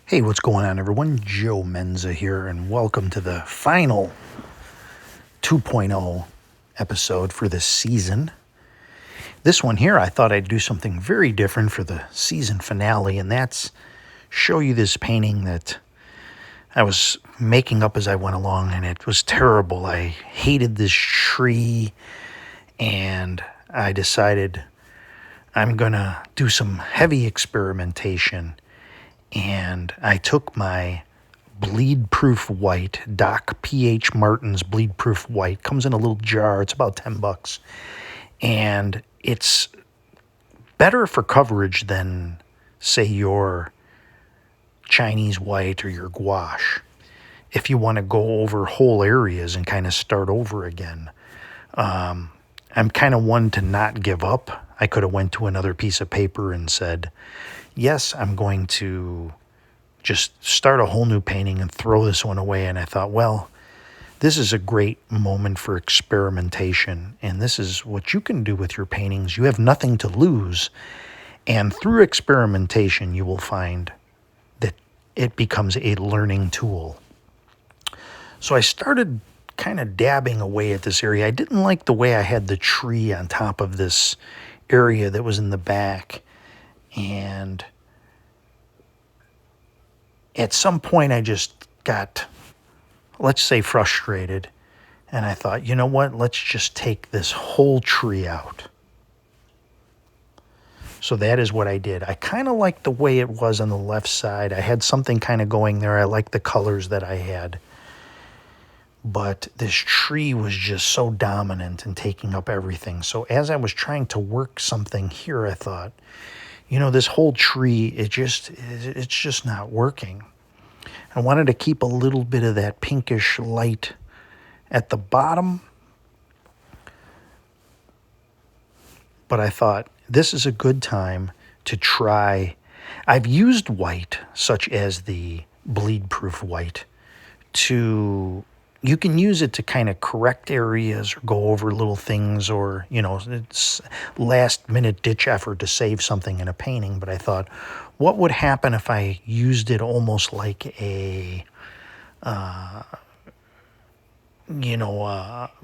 Hey, what's going on, everyone? Joe Menza here, and welcome to the final 2.0 episode for this season. This one here, I thought I'd do something very different for the season finale, and that's show you this painting that I was making up as I went along, and it was terrible. I hated this tree, and I decided I'm gonna do some heavy experimentation. And I took my bleed proof white, Doc P.H. Martin's bleed proof white. Comes in a little jar. It's about $10. And it's better for coverage than, say, your Chinese white or your gouache. If you want to go over whole areas and kind of start over again. I'm kind of one to not give up. I could have went to another piece of paper and said, yes, I'm going to just start a whole new painting and throw this one away. And I thought, well, this is a great moment for experimentation. And this is what you can do with your paintings. You have nothing to lose. And through experimentation, you will find that it becomes a learning tool. So I started kind of dabbing away at this area. I didn't like the way I had the tree on top of this area that was in the back. And at some point I just got, let's say, frustrated. And I thought, you know what? Let's just take this whole tree out. So that is what I did. I kind of liked the way it was on the left side. I had something kind of going there. I liked the colors that I had. But this tree was just so dominant and taking up everything. So as I was trying to work something here, I thought, you know, this whole tree, it's just not working. I wanted to keep a little bit of that pinkish light at the bottom. But I thought, this is a good time to try. I've used white, such as the bleed-proof white, you can use it to kind of correct areas or go over little things, or, you know, it's last-minute ditch effort to save something in a painting. But I thought, what would happen if I used it almost like a,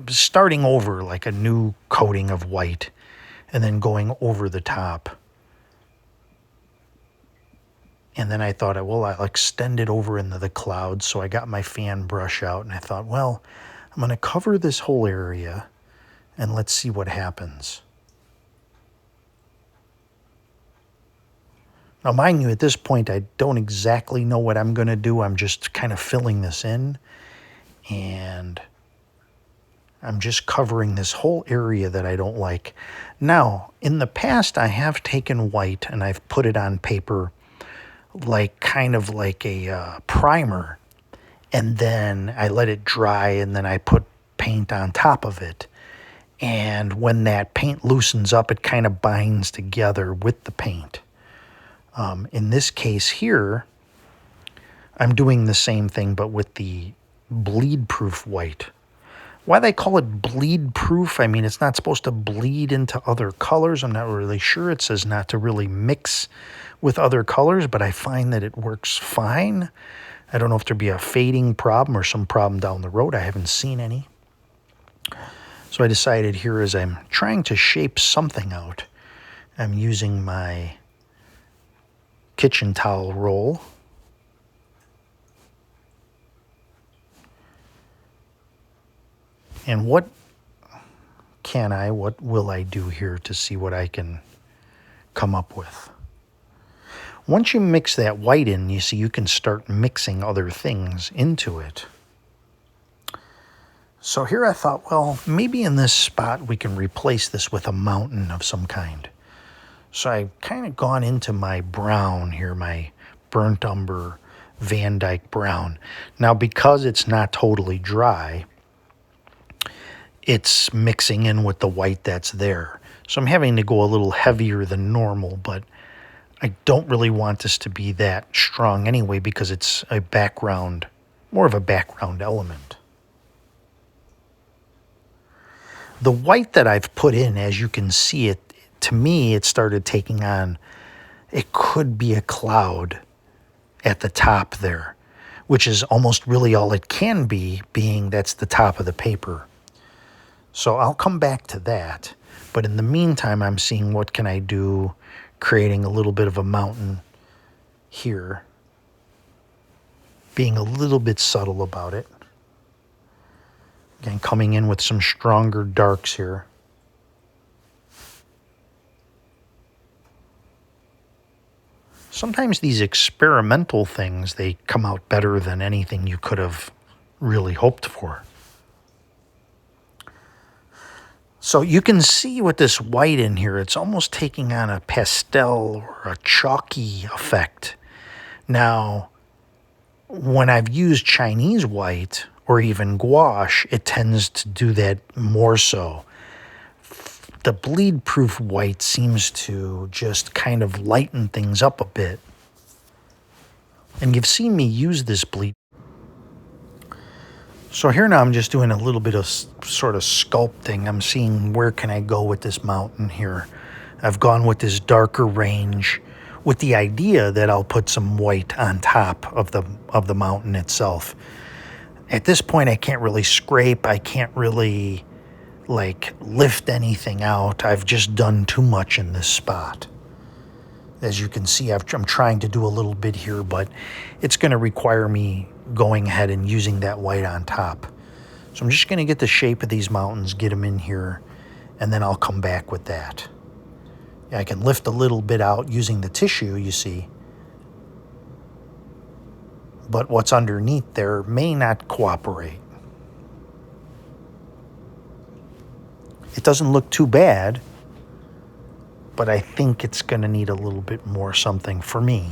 starting over, like a new coating of white, and then going over the top. And then I thought, well, I'll extend it over into the clouds. So I got my fan brush out, and I thought, well, I'm going to cover this whole area, and let's see what happens. Now, mind you, at this point, I don't exactly know what I'm going to do. I'm just kind of filling this in, and I'm just covering this whole area that I don't like. Now, in the past, I have taken white and I've put it on paper like kind of like a primer, and then I let it dry, and then I put paint on top of it. And when that paint loosens up, it kind of binds together with the paint. In this case here, I'm doing the same thing, but with the bleed-proof white. Why they call it bleed-proof, I mean, it's not supposed to bleed into other colors. I'm not really sure. It says not to really mix with other colors, but I find that it works fine. I don't know if there'd be a fading problem or some problem down the road. I haven't seen any. So I decided here, as I'm trying to shape something out, I'm using my kitchen towel roll. And what will I do here to see what I can come up with? Once you mix that white in, you see you can start mixing other things into it. So here I thought, well, maybe in this spot we can replace this with a mountain of some kind. So I've kind of gone into my brown here, my burnt umber Van Dyke brown. Now, because it's not totally dry, it's mixing in with the white that's there. So I'm having to go a little heavier than normal, but I don't really want this to be that strong anyway, because it's a background, more of a background element. The white that I've put in, as you can see it, to me, it started taking on, it could be a cloud at the top there, which is almost really all it can be, being that's the top of the paper. So I'll come back to that. But in the meantime, I'm seeing what can I do, creating a little bit of a mountain here, being a little bit subtle about it. Again, coming in with some stronger darks here. Sometimes these experimental things, they come out better than anything you could have really hoped for. So you can see with this white in here, it's almost taking on a pastel or a chalky effect. Now, when I've used Chinese white or even gouache, it tends to do that more so. The bleed-proof white seems to just kind of lighten things up a bit. And you've seen me use this bleed. So here now I'm just doing a little bit of sort of sculpting. I'm seeing where can I go with this mountain here. I've gone with this darker range with the idea that I'll put some white on top of the mountain itself. At this point, I can't really scrape. I can't really like lift anything out. I've just done too much in this spot. As you can see, I'm trying to do a little bit here, but it's going to require me going ahead and using that white on top. So I'm just going to get the shape of these mountains, get them in here, and then I'll come back with that. I can lift a little bit out using the tissue, you see. But what's underneath there may not cooperate. It doesn't look too bad, but I think it's going to need a little bit more something for me.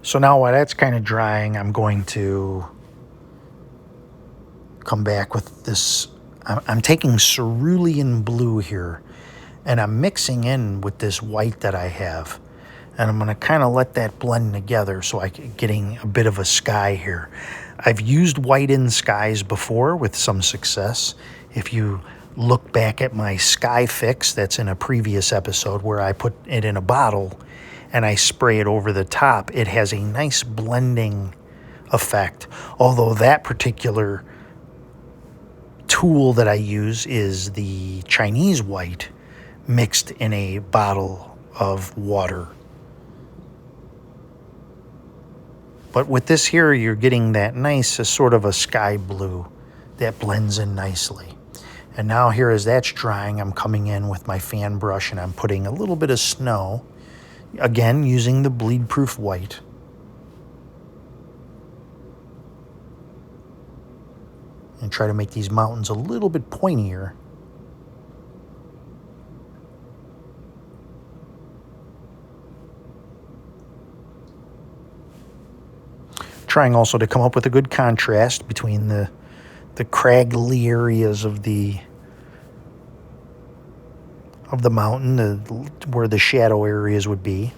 So now while that's kind of drying, I'm going to come back with this. I'm taking cerulean blue here, and I'm mixing in with this white that I have. And I'm going to kind of let that blend together so I'm getting a bit of a sky here. I've used white in skies before with some success. If you look back at my sky fix, that's in a previous episode where I put it in a bottle and I spray it over the top, it has a nice blending effect. Although that particular tool that I use is the Chinese white mixed in a bottle of water. But with this here, you're getting that nice sort of a sky blue that blends in nicely. And now here as that's drying, I'm coming in with my fan brush and I'm putting a little bit of snow, again using the bleed-proof white. And try to make these mountains a little bit pointier. Trying also to come up with a good contrast between the craggly areas of the mountain, where the shadow areas would be.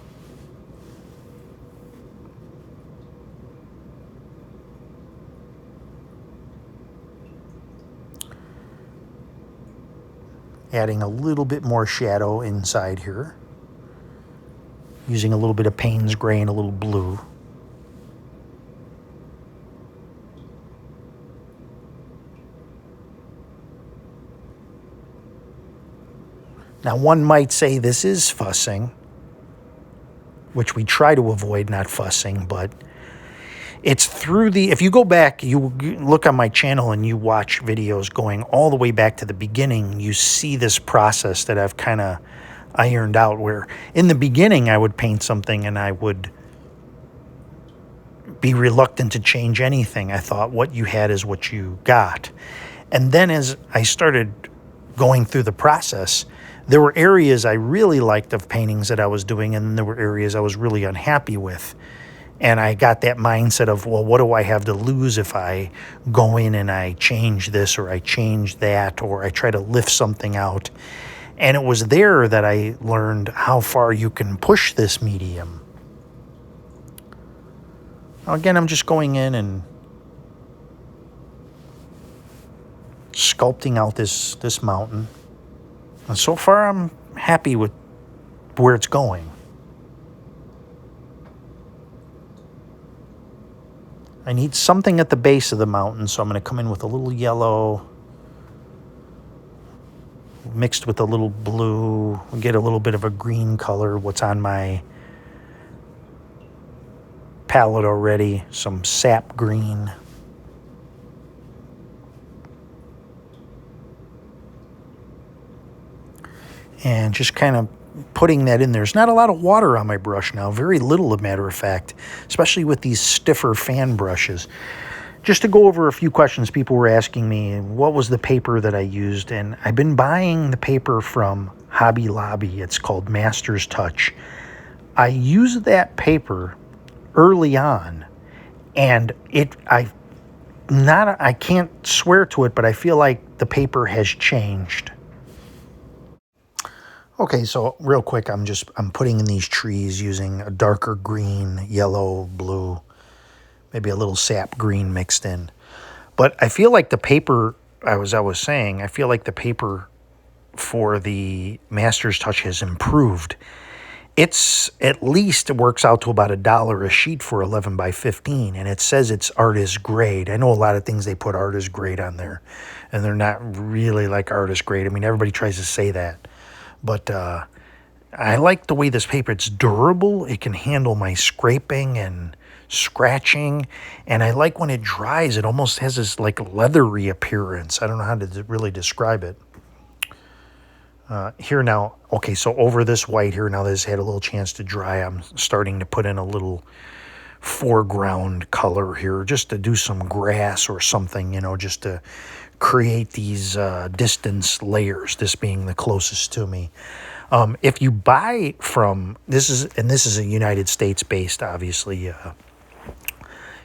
Adding a little bit more shadow inside here. Using a little bit of Payne's gray and a little blue. Now, one might say this is fussing, which we try to avoid not fussing, but it's through if you go back, you look on my channel and you watch videos going all the way back to the beginning, you see this process that I've kind of ironed out, where in the beginning I would paint something and I would be reluctant to change anything. I thought what you had is what you got. And then as I started going through the process, there were areas I really liked of paintings that I was doing, and there were areas I was really unhappy with. And I got that mindset of, well, what do I have to lose if I go in and I change this or I change that or I try to lift something out? And it was there that I learned how far you can push this medium. Now, again, I'm just going in and sculpting out this mountain. And so far, I'm happy with where it's going. I need something at the base of the mountain, so I'm going to come in with a little yellow mixed with a little blue, get a little bit of a green color, what's on my palette already, some sap green. And just kind of putting that in there. There's not a lot of water on my brush now, very little, as a matter of fact, especially with these stiffer fan brushes. Just to go over a few questions, people were asking me what was the paper that I used, and I've been buying the paper from Hobby Lobby. It's called Master's Touch. I used that paper early on, and I can't swear to it, but I feel like the paper has changed. Okay, so real quick, I'm putting in these trees using a darker green, yellow, blue, maybe a little sap green mixed in. But I feel like the paper, I was saying, I feel like the paper for the Master's Touch has improved. It's at least, it works out to about $1 a sheet for 11 by 15, and it says it's artist grade. I know a lot of things they put artist grade on there, and they're not really like artist grade. I mean, everybody tries to say that. But I like the way this paper, it's durable. It can handle my scraping and scratching. And I like when it dries, it almost has this like leathery appearance. I don't know how to really describe it. Here now, okay, so over this white here, now this had a little chance to dry. I'm starting to put in a little foreground color here just to do some grass or something, you know, just to create these distance layers, this being the closest to me. If you buy from, this is a United States based, obviously,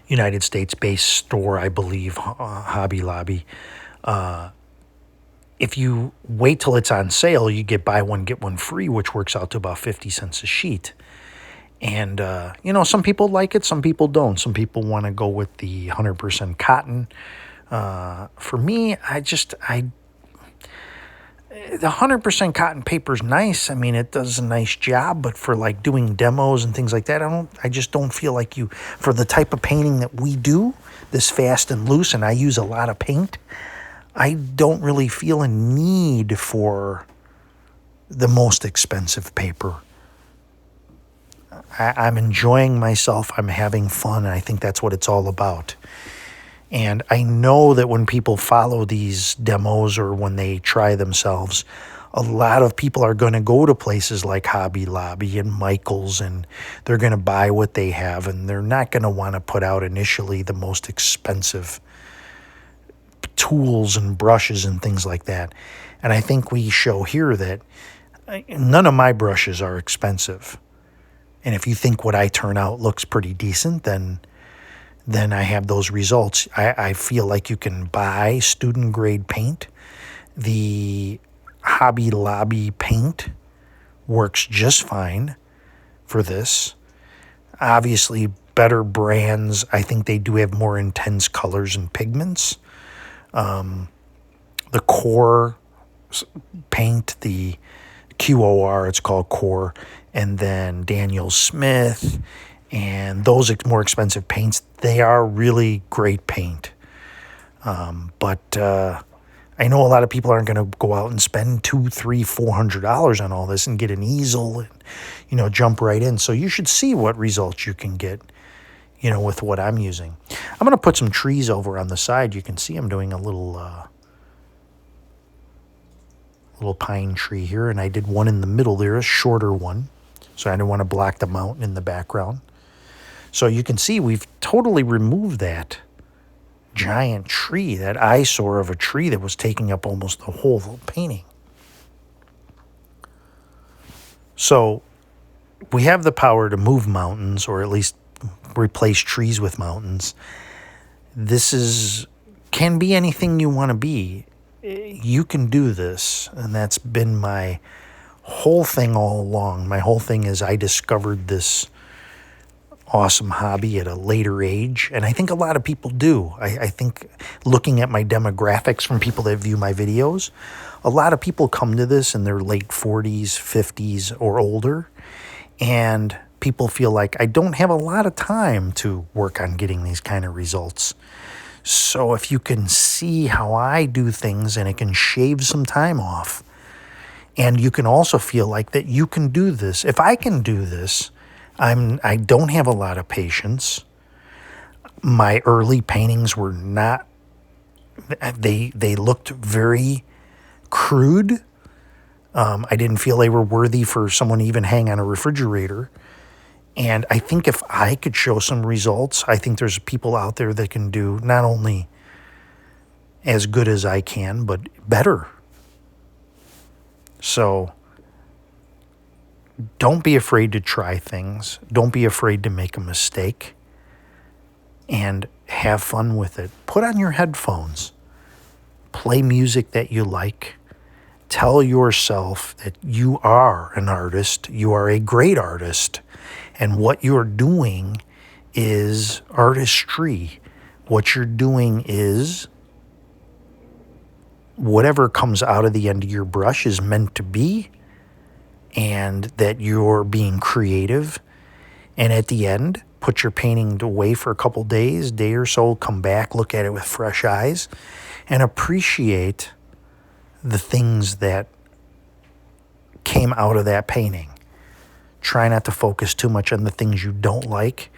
United States based store, I believe, Hobby Lobby. If you wait till it's on sale, you get buy one, get one free, which works out to about 50 cents a sheet. And, you know, some people like it, some people don't. Some people want to go with the 100% cotton. For me, the 100% cotton paper is nice. I mean, it does a nice job, but for like doing demos and things like that, I just don't feel like for the type of painting that we do, this fast and loose, and I use a lot of paint, I don't really feel a need for the most expensive paper. I'm enjoying myself. I'm having fun. And I think that's what it's all about. And I know that when people follow these demos or when they try themselves, a lot of people are going to go to places like Hobby Lobby and Michael's, and they're going to buy what they have, and they're not going to want to put out initially the most expensive tools and brushes and things like that. And I think we show here that none of my brushes are expensive. And if you think what I turn out looks pretty decent, then I have those results. I feel like you can buy student grade paint. The Hobby Lobby paint works just fine for this. Obviously, better brands, I think they do have more intense colors and pigments. The Core paint, the QOR, it's called Core, and then Daniel Smith, and those more expensive paints, they are really great paint. But I know a lot of people aren't going to go out and spend $200, $300, $400 on all this and get an easel and, you know, jump right in. So you should see what results you can get, you know, with what I'm using. I'm going to put some trees over on the side. You can see I'm doing a little pine tree here, and I did one in the middle there, a shorter one. So I didn't want to block the mountain in the background. So you can see we've totally removed that giant tree, that eyesore of a tree that was taking up almost the whole painting. So we have the power to move mountains, or at least replace trees with mountains. This can be anything you want to be. You can do this, and that's been my whole thing all along. My whole thing is I discovered this awesome hobby at a later age, and I think a lot of people do. I think looking at my demographics from people that view my videos, a lot of people come to this in their late 40s, 50s, or older, and people feel like I don't have a lot of time to work on getting these kind of results. So if you can see how I do things and it can shave some time off, and you can also feel like that you can do this. If I can do this, I don't have a lot of patience. My early paintings were not, they looked very crude. I didn't feel they were worthy for someone to even hang on a refrigerator. And I think if I could show some results, I think there's people out there that can do not only as good as I can, but better. So don't be afraid to try things. Don't be afraid to make a mistake. And have fun with it. Put on your headphones. Play music that you like. Tell yourself that you are an artist. You are a great artist. And what you're doing is artistry. What you're doing is whatever comes out of the end of your brush is meant to be, and that you're being creative. And at the end, put your painting away for a couple days, day or so, come back, look at it with fresh eyes, and appreciate the things that came out of that painting. Try not to focus too much on the things you don't like,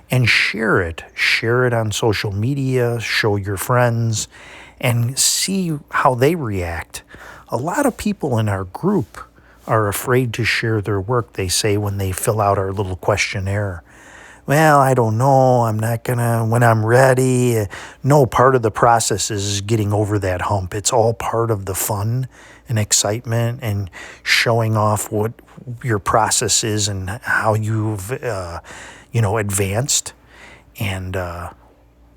and share it. Share it on social media, show your friends, and see how they react. A lot of people in our group are afraid to share their work. They say when they fill out our little questionnaire, well, I don't know, I'm not gonna, when I'm ready. No, part of the process is getting over that hump. It's all part of the fun and excitement and showing off what your process is and how you've, advanced. And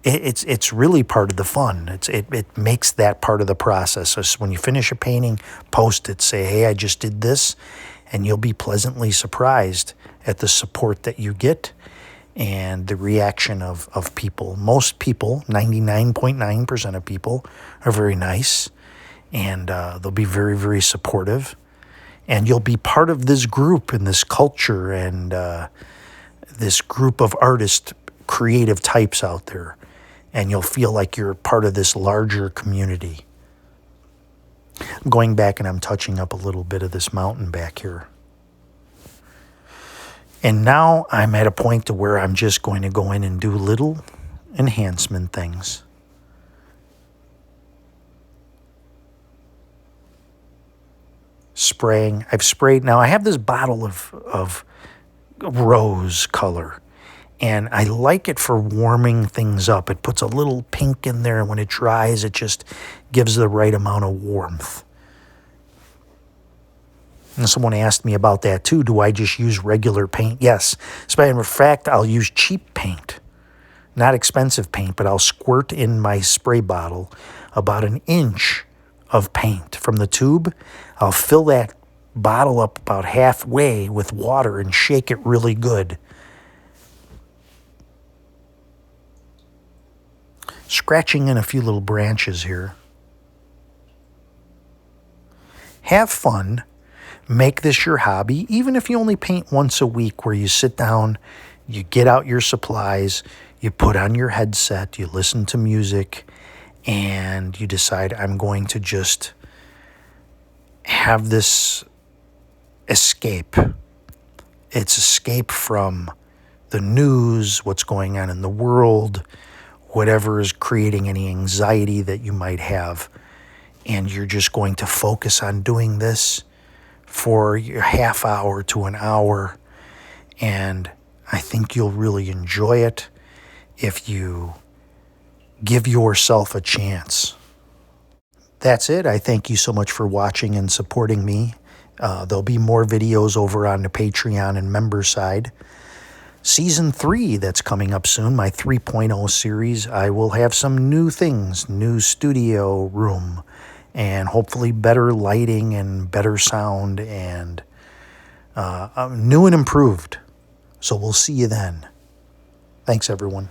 it's really part of the fun. It makes that part of the process. So when you finish a painting, post it, say, hey, I just did this, and you'll be pleasantly surprised at the support that you get and the reaction of people. Most people, 99.9% of people, are very nice, and they'll be very, very supportive. And you'll be part of this group and this culture and this group of artists, creative types out there. And you'll feel like you're part of this larger community. I'm going back and I'm touching up a little bit of this mountain back here. And now I'm at a point to where I'm just going to go in and do little enhancement things. Spraying. I've sprayed. Now I have this bottle of rose color, and I like it for warming things up. It puts a little pink in there, and when it dries, it just gives the right amount of warmth. And someone asked me about that too. Do I just use regular paint? Yes. As a matter of fact, I'll use cheap paint. Not expensive paint, but I'll squirt in my spray bottle about an inch of paint from the tube. I'll fill that bottle up about halfway with water and shake it really good. Scratching in a few little branches here. Have fun. Make this your hobby, even if you only paint once a week, where you sit down, you get out your supplies, you put on your headset, you listen to music, and you decide, I'm going to just have this escape. It's escape from the news, what's going on in the world, whatever is creating any anxiety that you might have. And you're just going to focus on doing this for your half hour to an hour. And I think you'll really enjoy it if you give yourself a chance. That's it. I thank you so much for watching and supporting me. There'll be more videos over on the Patreon and member side. Season 3 that's coming up soon, my 3.0 series, I will have some new things, new studio room, and hopefully better lighting and better sound and new and improved. So we'll see you then. Thanks, everyone.